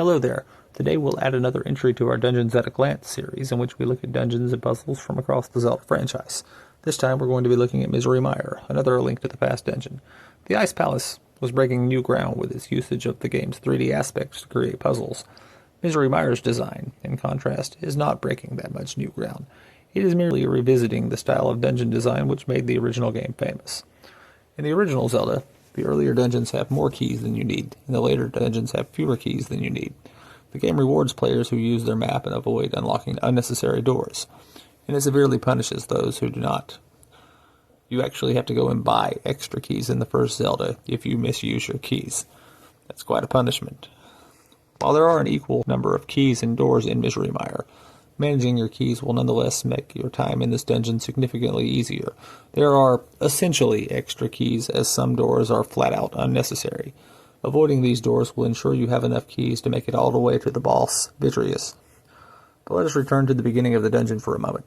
Hello there. Today we'll add another entry to our Dungeons at a Glance series in which we look at dungeons and puzzles from across the Zelda franchise. This time we're going to be looking at Misery Mire, another Link to the Past dungeon. The Ice Palace was breaking new ground with its usage of the game's 3D aspects to create puzzles. Misery Mire's design, in contrast, is not breaking that much new ground. It is merely revisiting the style of dungeon design which made the original game famous. In the original Zelda, the earlier dungeons have more keys than you need, and the later dungeons have fewer keys than you need. The game rewards players who use their map and avoid unlocking unnecessary doors, and it severely punishes those who do not. You actually have to go and buy extra keys in the first Zelda if you misuse your keys. That's quite a punishment. While there are an equal number of keys and doors in Misery Mire, managing your keys will nonetheless make your time in this dungeon significantly easier. There are essentially extra keys, as some doors are flat out unnecessary. Avoiding these doors will ensure you have enough keys to make it all the way to the boss, Vitreous. But let us return to the beginning of the dungeon for a moment.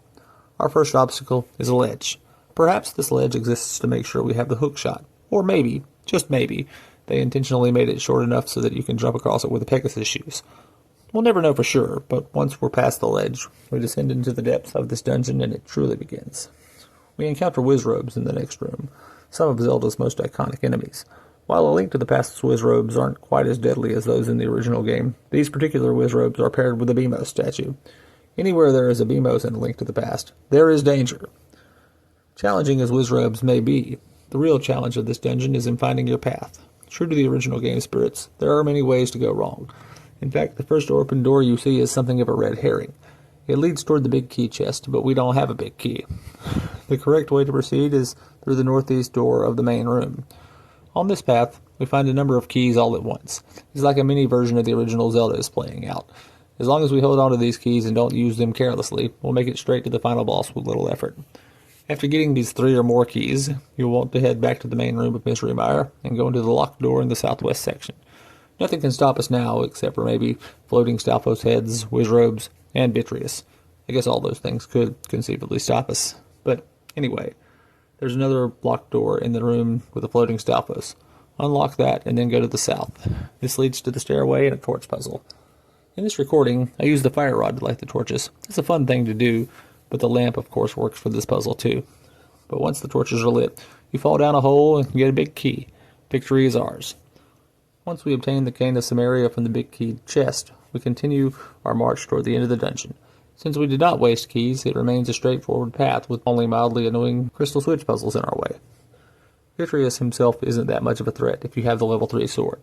Our first obstacle is a ledge. Perhaps this ledge exists to make sure we have the hook shot, or maybe, just maybe, they intentionally made it short enough so that you can jump across it with a Pegasus shoes. We'll never know for sure, but once we're past the ledge, we descend into the depths of this dungeon and it truly begins. We encounter Wizrobes in the next room, some of Zelda's most iconic enemies. While A Link to the Past's Wizrobes aren't quite as deadly as those in the original game, these particular Wizrobes are paired with a Beamos statue. Anywhere there is a Beamos in A Link to the Past, there is danger. Challenging as Wizrobes may be, the real challenge of this dungeon is in finding your path. True to the original game spirits, there are many ways to go wrong. In fact, the first open door you see is something of a red herring. It leads toward the big key chest, but we don't have a big key. The correct way to proceed is through the northeast door of the main room. On this path, we find a number of keys all at once. It's like a mini version of the original Zelda is playing out. As long as we hold on to these keys and don't use them carelessly, we'll make it straight to the final boss with little effort. After getting these 3 or more keys, you'll want to head back to the main room of Misery Mire and go into the locked door in the southwest section. Nothing can stop us now except for maybe floating Stalfos heads, Wizrobes, and Vitreous. I guess all those things could conceivably stop us. But anyway, there's another locked door in the room with a floating Stalfos. Unlock that and then go to the south. This leads to the stairway and a torch puzzle. In this recording, I used the fire rod to light the torches. It's a fun thing to do, but the lamp of course works for this puzzle too. But once the torches are lit, you fall down a hole and get a big key. Victory is ours. Once we obtain the Cane of Samaria from the big key chest, we continue our march toward the end of the dungeon. Since we did not waste keys, it remains a straightforward path with only mildly annoying crystal switch puzzles in our way. Vitreous himself isn't that much of a threat if you have the level 3 sword.